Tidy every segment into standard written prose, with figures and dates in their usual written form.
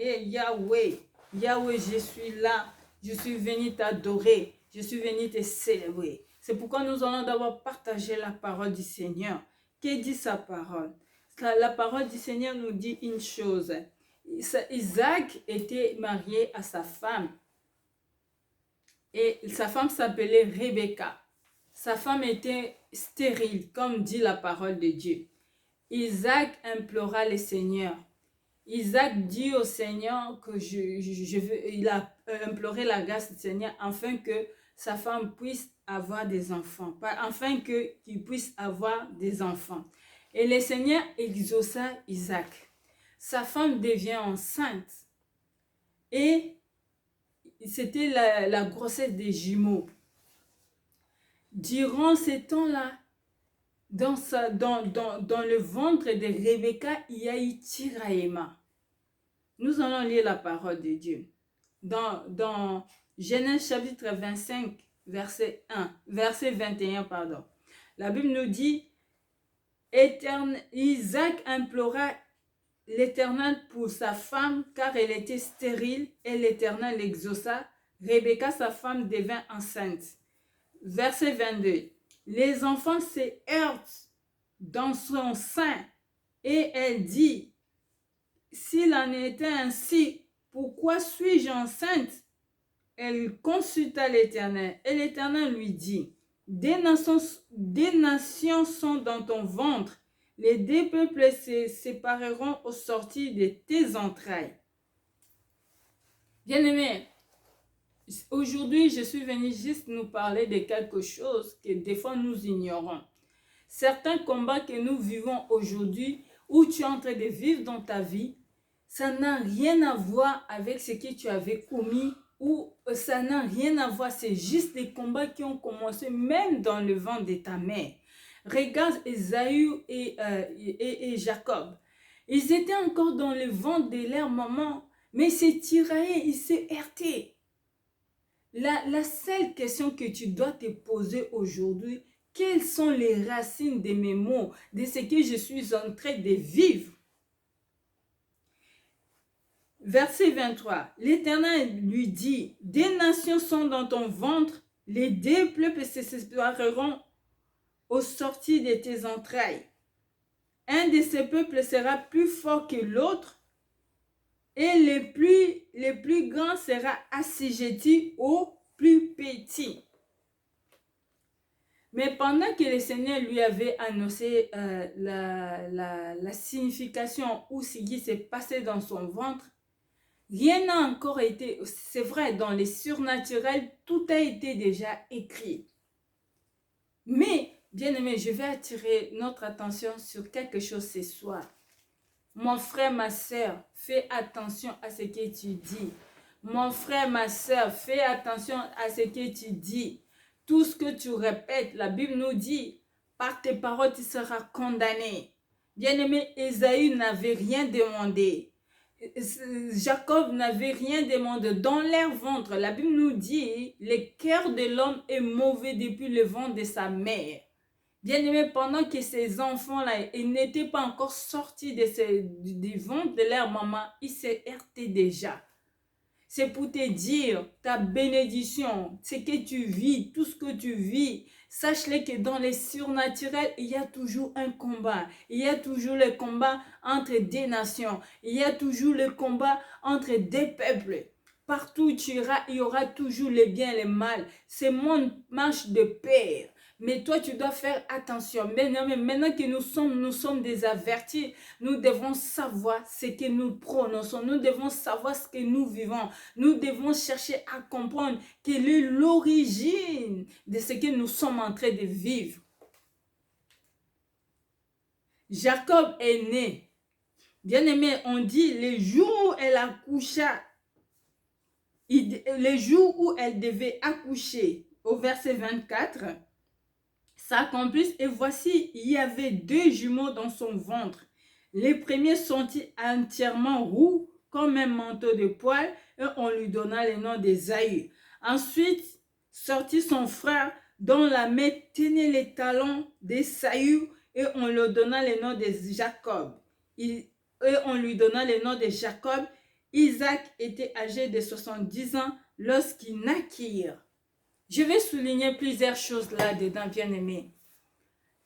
Et Yahweh, Yahweh, je suis là. Je suis venu t'adorer. Je suis venu te célébrer. C'est pourquoi nous allons d'abord partager la parole du Seigneur. Que dit sa parole? La parole du Seigneur nous dit une chose. Isaac était marié à sa femme. Et sa femme s'appelait Rebecca. Sa femme était stérile, comme dit la parole de Dieu. Isaac implora le Seigneur. Isaac dit au Seigneur que il a imploré la grâce du Seigneur afin que sa femme puisse avoir des enfants, afin qu'il puisse avoir des enfants. Et le Seigneur exauça Isaac. Sa femme devient enceinte et c'était la grossesse des jumeaux. Durant ces temps-là, dans le ventre de Rebecca, il y a eu tiraillement. Nous allons lire la parole de Dieu. Dans Genèse chapitre 25, verset 21, pardon. La Bible nous dit, Isaac implora l'Éternel pour sa femme, car elle était stérile, et l'Éternel l'exauça. Rebecca, sa femme, devint enceinte. Verset 22. Les enfants se heurtent dans son sein, et elle dit, s'il en était ainsi, pourquoi suis-je enceinte? Elle consulta l'Éternel, et l'Éternel lui dit, des nations sont dans ton ventre, les deux peuples se sépareront au sortir de tes entrailles. Bien-aimés, aujourd'hui, je suis venue juste nous parler de quelque chose que des fois nous ignorons. Certains combats que nous vivons aujourd'hui, où tu es en train de vivre dans ta vie, ça n'a rien à voir avec ce que tu avais commis, ou ça n'a rien à voir, c'est juste des combats qui ont commencé même dans le ventre de ta mère. Regarde Ésaü et Jacob. Ils étaient encore dans le ventre de leur maman, mais ils s'est tiraillé, ils s'est heurté. La seule question que tu dois te poser aujourd'hui, quelles sont les racines de mes mots, de ce que je suis en train de vivre? Verset 23, l'Éternel lui dit, des nations sont dans ton ventre, les deux peuples se sépareront au sortir de tes entrailles. Un de ces peuples sera plus fort que l'autre, et le plus grand sera assujetti au plus petit. Mais pendant que le Seigneur lui avait annoncé la signification ou ce qui s'est passé dans son ventre, rien n'a encore été, c'est vrai, dans les surnaturels, tout a été déjà écrit. Mais, bien-aimé, je vais attirer notre attention sur quelque chose ce soir. Mon frère, ma soeur, fais attention à ce que tu dis. Mon frère, ma soeur, fais attention à ce que tu dis. Tout ce que tu répètes, la Bible nous dit, par tes paroles, tu seras condamné. Bien-aimé, Ésaü n'avait rien demandé. Jacob n'avait rien demandé. Dans leur ventre, la Bible nous dit, le cœur de l'homme est mauvais depuis le ventre de sa mère. Bien-aimé, pendant que ces enfants-là, ils n'étaient pas encore sortis du ventre de leur maman, ils se heurtaient déjà. C'est pour te dire, ta bénédiction, ce que tu vis, tout ce que tu vis, sache-le que dans les surnaturels, il y a toujours un combat. Il y a toujours le combat entre des nations. Il y a toujours le combat entre des peuples. Partout où tu iras, il y aura toujours le bien et le mal. Ce monde marche de pair. Mais toi, tu dois faire attention. Maintenant que nous sommes des avertis, nous devons savoir ce que nous prononçons. Nous devons savoir ce que nous vivons. Nous devons chercher à comprendre quelle est l'origine de ce que nous sommes en train de vivre. Jacob est né. Bien-aimé, on dit le jour où elle accoucha, le jour où elle devait accoucher, au verset 24, s'accomplissent et voici, il y avait deux jumeaux dans son ventre. Les premiers sont-ils entièrement roux comme un manteau de poil et on lui donna le nom d'Ésaü. Ensuite, sortit son frère dont la main tenait les talons d'Ésaü et on lui donna le nom de Jacob. Et on lui donna le nom de Jacob Isaac était âgé de 70 ans lorsqu'il naquit. Je vais souligner plusieurs choses là-dedans, bien-aimés.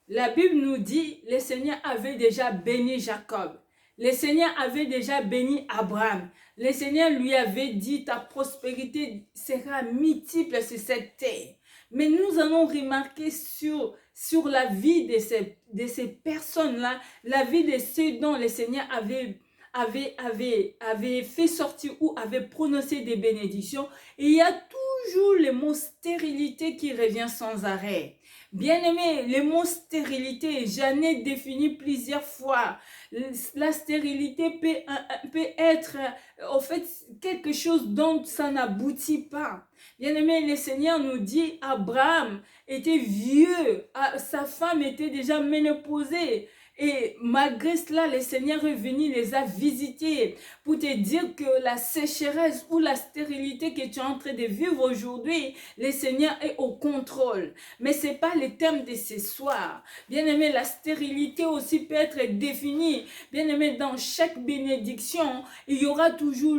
La Bible nous dit, le Seigneur avait déjà béni Jacob. Le Seigneur avait déjà béni Abraham. Le Seigneur lui avait dit, ta prospérité sera multiple sur cette terre. Mais nous allons remarquer sur la vie de ces personnes-là, la vie de ceux dont le Seigneur avait fait sortir ou avait prononcé des bénédictions. Et il y a toujours le mot stérilité qui revient sans arrêt. Bien-aimé, le mot stérilité, j'en ai défini plusieurs fois. La stérilité peut être, en fait, quelque chose dont ça n'aboutit pas. Bien-aimé, le Seigneur nous dit, Abraham était vieux, sa femme était déjà ménopausée. Et malgré cela, le Seigneur est venu les a visités pour te dire que la sécheresse ou la stérilité que tu es en train de vivre aujourd'hui, le Seigneur est au contrôle. Mais ce n'est pas le terme de ce soir. Bien-aimé, la stérilité aussi peut être définie. Bien-aimé, dans chaque bénédiction, il y aura toujours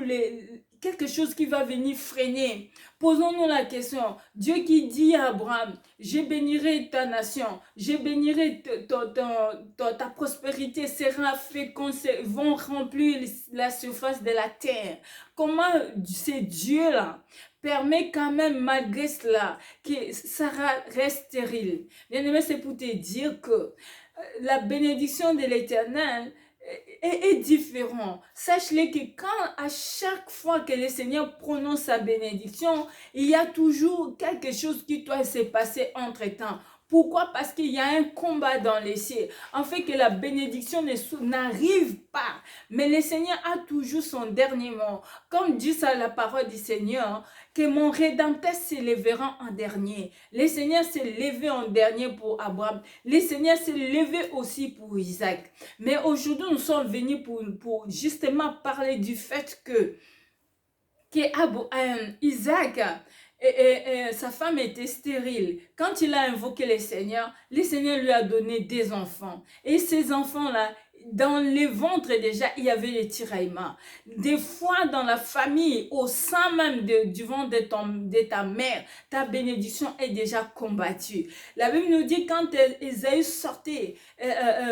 quelque chose qui va venir freiner. Posons-nous la question, Dieu qui dit à Abraham, je bénirai ta nation, je bénirai ta prospérité sera féconde, vont remplir la surface de la terre. Comment ce Dieu-là permet quand même malgré cela que Sarah reste stérile? Bien aimé, c'est pour te dire que la bénédiction de l'Éternel est différent. Sache-le que quand à chaque fois que le Seigneur prononce sa bénédiction, il y a toujours quelque chose qui doit se passer entre-temps. Pourquoi? Parce qu'il y a un combat dans les cieux. En fait, que la bénédiction n'arrive pas. Mais le Seigneur a toujours son dernier mot. Comme dit ça la parole du Seigneur, que mon Rédempteur s'élèvera en dernier. Le Seigneur s'est levé en dernier pour Abraham. Le Seigneur s'est levé aussi pour Isaac. Mais aujourd'hui, nous sommes venus pour justement parler du fait que Isaac et sa femme était stérile. Quand il a invoqué le Seigneur lui a donné des enfants. Et ces enfants-là, dans les ventres déjà, il y avait les tiraillements. Des fois, dans la famille, au sein même du ventre de ta mère, ta bénédiction est déjà combattue. La Bible nous dit quand Ésaü sortait,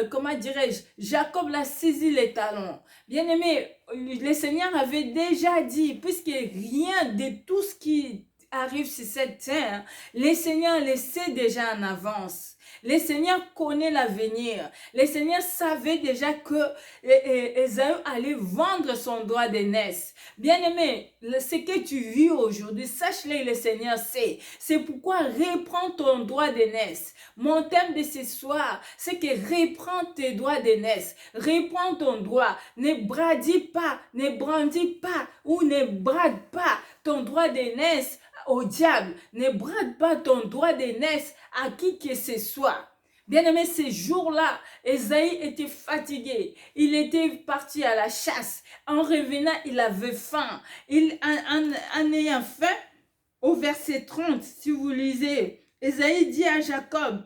comment dirais-je, Jacob l'a saisi les talons. Bien aimé, le Seigneur avait déjà dit, puisque rien de tout ce qui arrive sur cette terre, le Seigneur le sait déjà en avance. Le Seigneur connaît l'avenir. Le Seigneur savait déjà que Ésaü allait vendre son droit d'aînesse. Bien-aimé, ce que tu vis aujourd'hui, sache-le, le Seigneur sait. C'est pourquoi reprends ton droit d'aînesse. Mon thème de ce soir, c'est que reprends tes droits d'aînesse. Reprends ton droit. Ne brandis pas ou ne brade pas ton droit d'aînesse au diable. Ne brade pas ton droit d'aînesse à qui que ce soit. Bien-aimé, ces jours-là, Ésaü était fatigué. Il était parti à la chasse. En revenant, il avait faim. En ayant faim, au verset 30, si vous lisez, Ésaü dit à Jacob,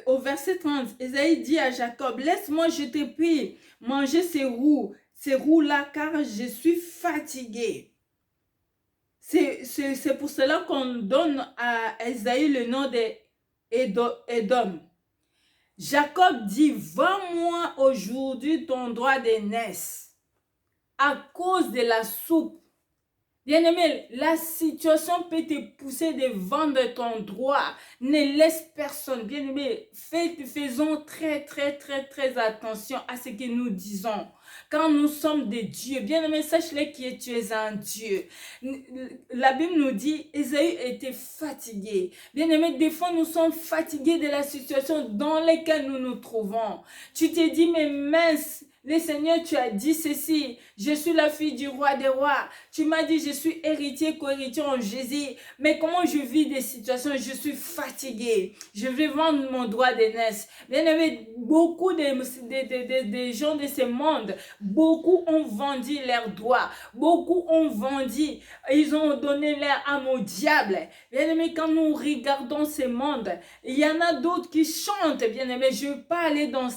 au verset 30, Ésaü dit à Jacob, laisse-moi, je te prie, manger ces roues-là, car je suis fatigué. C'est pour cela qu'on donne à Ésaü le nom d'Édom. Jacob dit, vends-moi aujourd'hui ton droit d'aînesse à cause de la soupe. Bien-aimé, la situation peut te pousser de vendre ton droit. Ne laisse personne. Bien-aimé, faisons très attention à ce que nous disons. Quand nous sommes des dieux, bien-aimé, sache-le que tu es un Dieu. La Bible nous dit, Ésaü était fatigué. Bien-aimé, des fois nous sommes fatigués de la situation dans laquelle nous nous trouvons. Tu te dis, mais mince, Le Seigneur, tu as dit ceci, je suis la fille du roi des rois. Tu m'as dit, je suis héritier, co-héritier en Jésus. Mais comment je vis des situations, je suis fatiguée. Je vais vendre mon droit d'aînesse. Bien aimé, beaucoup de gens de ce monde, beaucoup ont vendu leurs droits. Beaucoup ont vendu, ils ont donné leur âme au diable. Bien aimé, quand nous regardons ce monde, il y en a d'autres qui chantent, bien aimé. Je ne veux pas aller en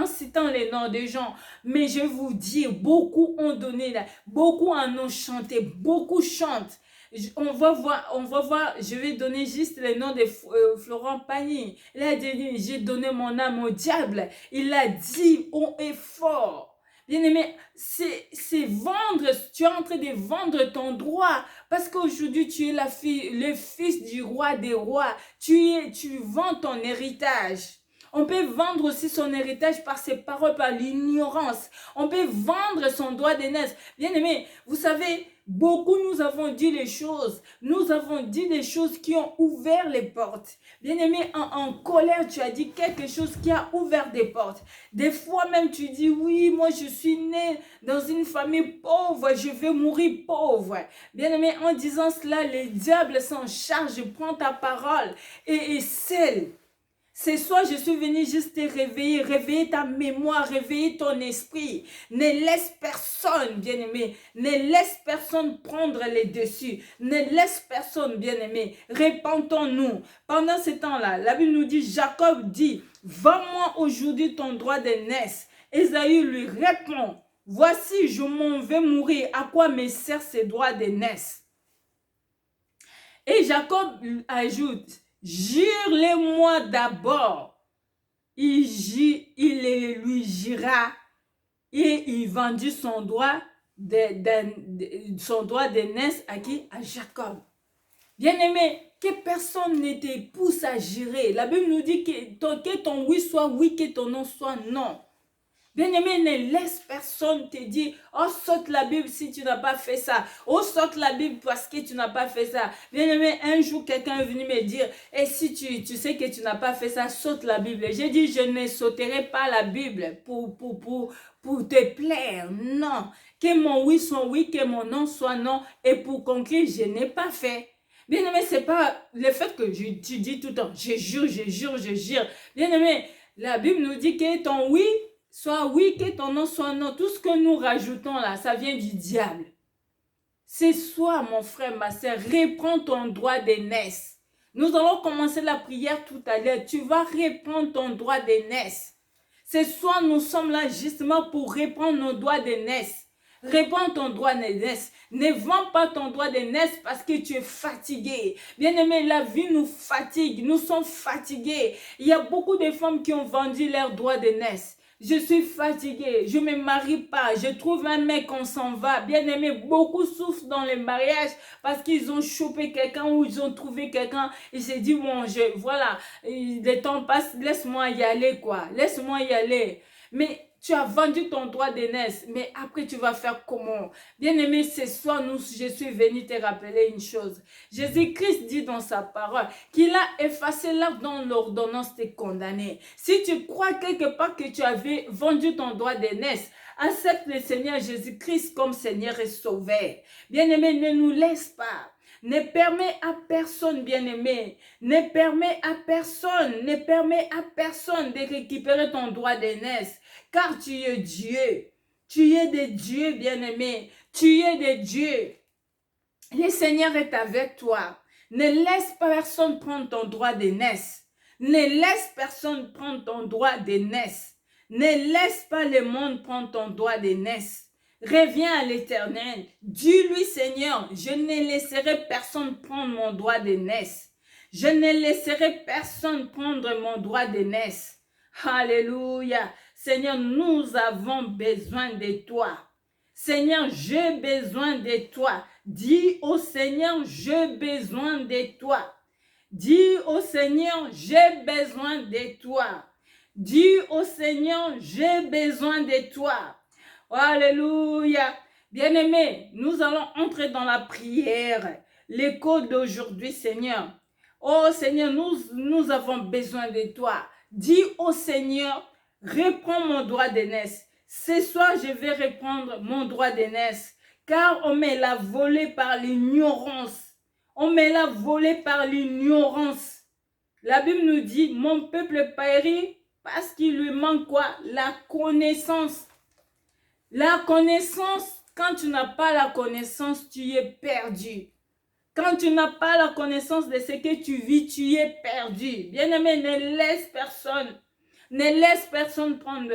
citant les noms des gens, mais je vous dis, beaucoup ont donné, beaucoup en ont chanté, beaucoup chantent. On va voir, je vais donner juste le nom de Florent Pagny. Il a dit, j'ai donné mon âme au diable. Il a dit haut et fort. Bien aimé, c'est vendre, tu es en train de vendre ton droit parce qu'aujourd'hui tu es le fils du roi des rois, tu vends ton héritage. On peut vendre aussi son héritage par ses paroles, par l'ignorance. On peut vendre son droit d'aînesse. Bien aimé, vous savez, beaucoup nous avons dit les choses. Nous avons dit des choses qui ont ouvert les portes. Bien aimé, en colère, tu as dit quelque chose qui a ouvert des portes. Des fois même, tu dis, oui, moi je suis né dans une famille pauvre, je vais mourir pauvre. Bien aimé, en disant cela, le diable s'en charge, prend ta parole et scelle. Ce soir, je suis venu juste te réveiller ta mémoire, réveiller ton esprit. Ne laisse personne, bien-aimé, ne laisse personne prendre les dessus. Ne laisse personne, bien-aimé. Répentons-nous. Pendant ce temps-là, la Bible nous dit, Jacob dit, vends-moi aujourd'hui ton droit d'aînesse. Ésaü lui répond, voici, je m'en vais mourir. À quoi me sert ce droit d'aînesse? Et Jacob ajoute, jure-les-moi d'abord. Il lui jura et il vendit son droit d'aînesse à qui? À Jacob. Bien-aimé, que personne ne te pousse à jurer. La Bible nous dit que ton oui soit oui, que ton non soit non. Bien-aimé, ne laisse personne te dire, oh, saute la Bible si tu n'as pas fait ça. Oh, saute la Bible parce que tu n'as pas fait ça. Bien-aimé, un jour, quelqu'un est venu me dire, et si tu sais que tu n'as pas fait ça, saute la Bible. J'ai dit, je ne sauterai pas la Bible pour te plaire. Non. Que mon oui soit oui, que mon non soit non. Et pour conclure, je n'ai pas fait. Bien-aimé, c'est pas le fait que tu dis tout le temps, je jure, je jure, je jure. Bien-aimé, la Bible nous dit que ton oui, soit oui, que ton non soit non. Tout ce que nous rajoutons là, ça vient du diable. C'est soit, mon frère, ma soeur, reprends ton droit d'aînesse. Nous allons commencer la prière tout à l'heure. Tu vas reprendre ton droit d'aînesse. C'est soit nous sommes là justement pour reprendre nos droits d'aînesse. Réponds ton droit d'aînesse. Ne vends pas ton droit d'aînesse parce que tu es fatigué. Bien-aimé, la vie nous fatigue. Nous sommes fatigués. Il y a beaucoup de femmes qui ont vendu leur droit d'aînesse. Je suis fatiguée, je ne me marie pas, je trouve un mec, on s'en va. Bien aimé, beaucoup souffrent dans le mariage parce qu'ils ont chopé quelqu'un ou ils ont trouvé quelqu'un. Ils se disent, bon, voilà, le temps passe, laisse-moi y aller, quoi. Laisse-moi y aller. Mais tu as vendu ton droit d'aînesse, mais après tu vas faire comment? Bien aimé, ce soir, je suis venu te rappeler une chose. Jésus-Christ dit dans sa parole qu'il a effacé l'acte dont l'ordonnance t'est condamnée. Si tu crois quelque part que tu avais vendu ton droit d'aînesse, accepte le Seigneur Jésus-Christ comme Seigneur et Sauveur. Bien aimé, ne nous laisse pas. Ne permet à personne, bien-aimé, ne permet à personne de récupérer ton droit d'aînesse, car tu es Dieu. Tu es de Dieu, bien-aimé. Tu es de Dieu. Le Seigneur est avec toi. Ne laisse personne prendre ton droit d'aînesse. Ne laisse personne prendre ton droit d'aînesse. Ne laisse pas le monde prendre ton droit d'aînesse. Reviens à l'Éternel. Dis-lui, Seigneur, je ne laisserai personne prendre mon droit d'aînesse. Je ne laisserai personne prendre mon droit d'aînesse. Alléluia. Seigneur, nous avons besoin de toi. Seigneur, j'ai besoin de toi. Dis au Seigneur, j'ai besoin de toi. Dis au Seigneur, j'ai besoin de toi. Dis au Seigneur, j'ai besoin de toi. Alléluia. Bien-aimés, nous allons entrer dans la prière. L'écho d'aujourd'hui, Seigneur. Oh Seigneur, nous avons besoin de toi. Dis au Seigneur, reprends mon droit d'aînesse. Ce soir, je vais reprendre mon droit d'aînesse, car on me l'a volé par l'ignorance. On me l'a volé par l'ignorance. La Bible nous dit, mon peuple périt parce qu'il lui manque quoi? La connaissance. La connaissance, quand tu n'as pas la connaissance, tu es perdu. Quand tu n'as pas la connaissance de ce que tu vis, tu es perdu. Bien-aimé, ne laisse personne prendre.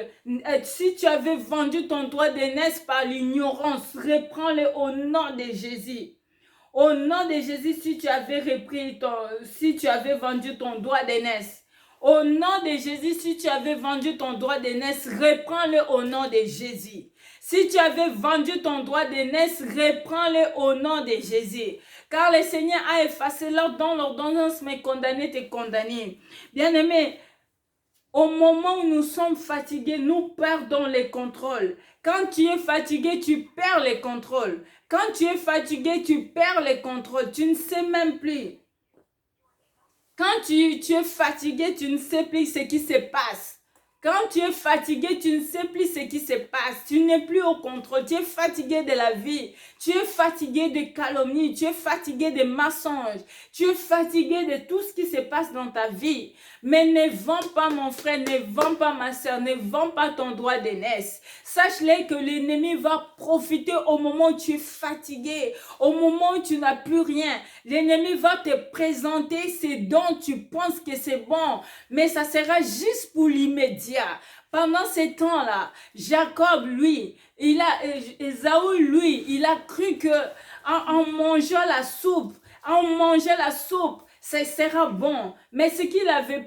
Si tu avais vendu ton droit d'aînesse par l'ignorance, reprends-le au nom de Jésus. Au nom de Jésus, si tu avais vendu ton droit d'aînesse. Au nom de Jésus, si tu avais vendu ton droit d'aînesse, reprends-le au nom de Jésus. Si tu avais vendu ton droit d'aînesse, reprends-le au nom de Jésus. Car le Seigneur a effacé dans l'ordonnance, mais condamné t'es condamné. Bien-aimé, au moment où nous sommes fatigués, nous perdons les contrôles. Quand tu es fatigué, tu perds les contrôles. Quand tu es fatigué, tu perds les contrôles. Tu ne sais même plus. Quand tu es fatigué, tu ne sais plus ce qui se passe. Quand tu es fatigué, tu ne sais plus ce qui se passe. Tu n'es plus au contrôle. Tu es fatigué de la vie. Tu es fatigué de calomnies. Tu es fatigué de mensonges. Tu es fatigué de tout ce qui se passe dans ta vie. Mais ne vends pas, mon frère, ne vends pas, ma soeur, ne vends pas ton droit d'aînesse. Sache-le que l'ennemi va profiter au moment où tu es fatigué, au moment où tu n'as plus rien. L'ennemi va te présenter ce dont tu penses que c'est bon, mais ça sera juste pour l'immédiat. Pendant ces temps-là, Jacob, lui, Ésaü, lui, il a cru que en mangeant la soupe, ce sera bon. Mais ce qu'il avait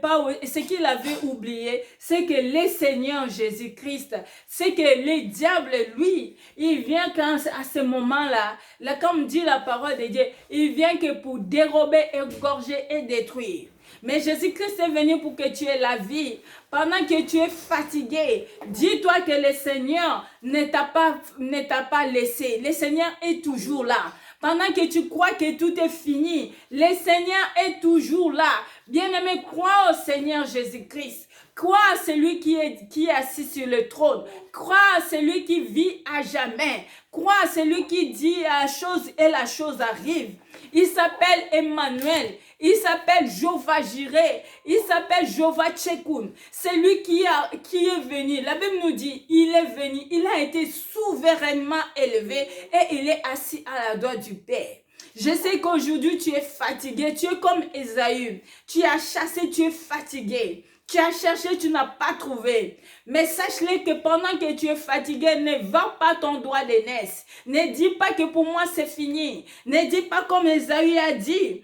oublié, c'est que le Seigneur Jésus-Christ, c'est que le diable, lui, il vient à ce moment-là, comme dit la parole de Dieu, il vient que pour dérober, égorger et détruire. Mais Jésus-Christ est venu pour que tu aies la vie. Pendant que tu es fatigué, dis-toi que le Seigneur ne t'a pas laissé. Le Seigneur est toujours là. Pendant que tu crois que tout est fini, le Seigneur est toujours là. Bien-aimé, crois au Seigneur Jésus-Christ. Crois à celui qui est assis sur le trône. Crois à celui qui vit à jamais. Crois à celui qui dit la chose et la chose arrive. Il s'appelle Emmanuel. Il s'appelle Jéhovah Jireh. Il s'appelle Jéhovah Tchekoun. C'est lui qui est venu. La Bible nous dit, il est venu. Il a été souverainement élevé et il est assis à la droite du Père. Je sais qu'aujourd'hui tu es fatigué. Tu es comme Ésaü. Tu as chassé, tu es fatigué. Tu as cherché, tu n'as pas trouvé. Mais sache-le que pendant que tu es fatigué, ne vends pas ton droit d'aînesse. Ne dis pas que pour moi c'est fini. Ne dis pas comme Ésaü a dit.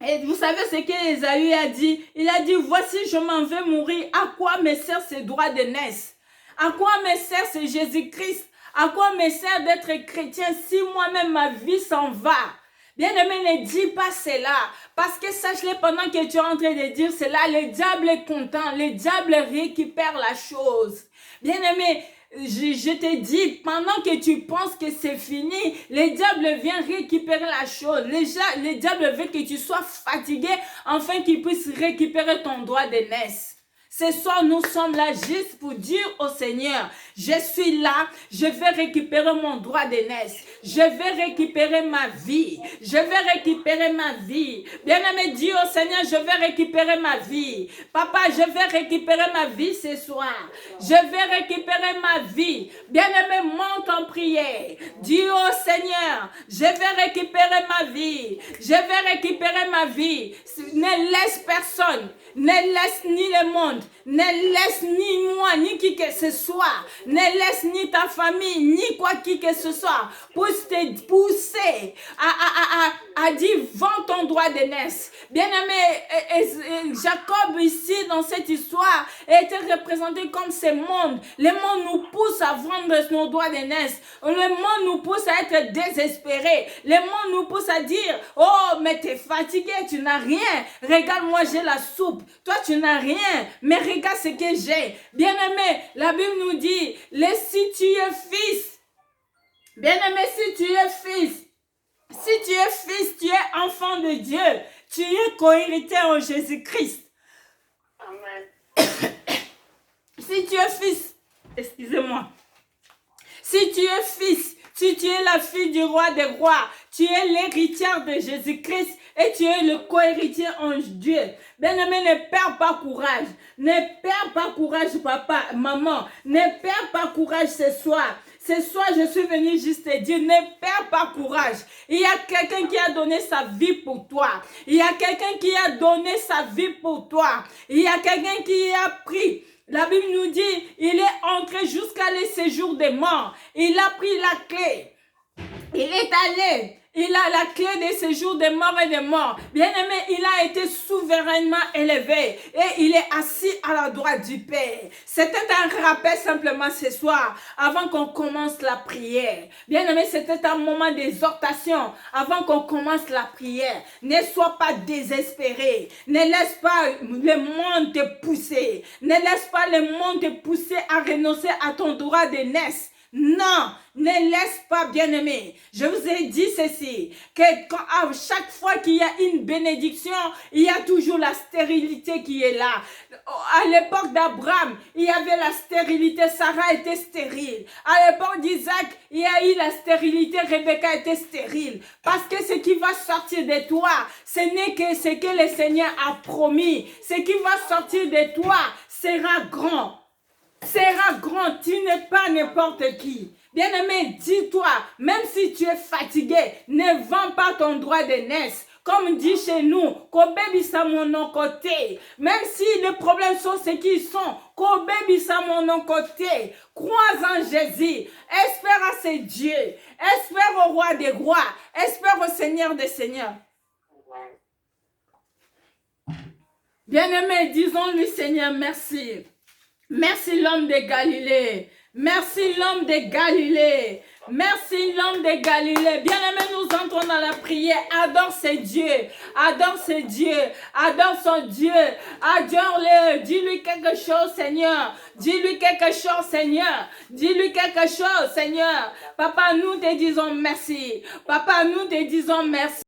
Et vous savez ce qu'Ésaü a dit? Il a dit, voici je m'en vais mourir. À quoi me sert ce droit d'aînesse? À quoi me sert ce Jésus-Christ? À quoi me sert d'être chrétien si moi-même ma vie s'en va? Bien-aimé, ne dis pas cela. Parce que sache-le, pendant que tu es en train de dire cela, le diable est content. Le diable récupère la chose. Bien-aimé, je te dis, pendant que tu penses que c'est fini, le diable vient récupérer la chose. Le diable veut que tu sois fatigué afin qu'il puisse récupérer ton droit d'aînesse. Ce soir, nous sommes là juste pour dire au Seigneur, je suis là, je vais récupérer mon droit d'aînesse. Je vais récupérer ma vie. Je vais récupérer ma vie. Bien-aimé, dis au Seigneur, je vais récupérer ma vie. Papa, je vais récupérer ma vie ce soir. Je vais récupérer ma vie. Bien-aimé, monte en prière. Dis au Seigneur, je vais récupérer ma vie. Je vais récupérer ma vie. Ne laisse personne. Ne laisse ni le monde, ne laisse ni moi, ni qui que ce soit, ne laisse ni ta famille, ni quoi qui que ce soit, pour te pousser à dire, vends ton droit d'aînesse. Bien-aimé, Jacob ici, dans cette histoire, était représenté comme ce monde. Le monde nous pousse à vendre nos droits d'aînesse. Le monde nous pousse à être désespérés. Le monde nous pousse à dire, oh, mais t'es fatigué, tu n'as rien. Regarde-moi, j'ai la soupe. Toi, tu n'as rien, mais regarde ce que j'ai. Bien-aimé, la Bible nous dit, si tu es fils, bien-aimé, si tu es fils, tu es enfant de Dieu, tu es co-héritier en Jésus-Christ. Amen. Si tu es fils, excusez-moi, si tu es fils, si tu es la fille du roi des rois, tu es l'héritière de Jésus-Christ et tu es le co-héritier en Dieu. Bien-aimé, ne perds pas courage. Ne perds pas courage, papa, maman. Ne perds pas courage ce soir. Ce soir, je suis venue juste te dire, ne perds pas courage. Il y a quelqu'un qui a donné sa vie pour toi. Il y a quelqu'un qui a donné sa vie pour toi. Il y a quelqu'un qui a pris. La Bible nous dit, il est entré jusqu'à le séjour des morts. Il a pris la clé. Il est allé. Il a la clé des séjours des morts et des morts. Bien-aimé, il a été souverainement élevé. Et il est assis à la droite du Père. C'était un rappel simplement ce soir, avant qu'on commence la prière. Bien-aimé, c'était un moment d'exhortation, avant qu'on commence la prière. Ne sois pas désespéré. Ne laisse pas le monde te pousser. Ne laisse pas le monde te pousser à renoncer à ton droit de naissance. Non, ne laisse pas, bien-aimé. Je vous ai dit ceci, que à chaque fois qu'il y a une bénédiction, il y a toujours la stérilité qui est là. À l'époque d'Abraham, il y avait la stérilité, Sarah était stérile. À l'époque d'Isaac, il y a eu la stérilité, Rebecca était stérile. Parce que ce qui va sortir de toi, ce n'est que ce que le Seigneur a promis. Ce qui va sortir de toi sera grand. Sera grand, tu n'es pas n'importe qui. Bien-aimé, dis-toi, même si tu es fatigué, ne vends pas ton droit de naissance. Comme dit chez nous, kobebisa mon côté. Même si les problèmes sont ce qu'ils sont, kobebisa mon côté. Crois en Jésus. Espère à ce Dieu. Espère au roi des rois. Espère au Seigneur des seigneurs. Bien-aimé, disons-lui, Seigneur, merci. Merci l'homme de Galilée. Merci l'homme de Galilée. Merci l'homme de Galilée. Bien-aimé, nous entrons dans la prière. Adore ce Dieu. Adore ce Dieu. Adore son Dieu. Adore-le. Dis-lui quelque chose, Seigneur. Dis-lui quelque chose, Seigneur. Dis-lui quelque chose, Seigneur. Papa, nous te disons merci. Papa, nous te disons merci.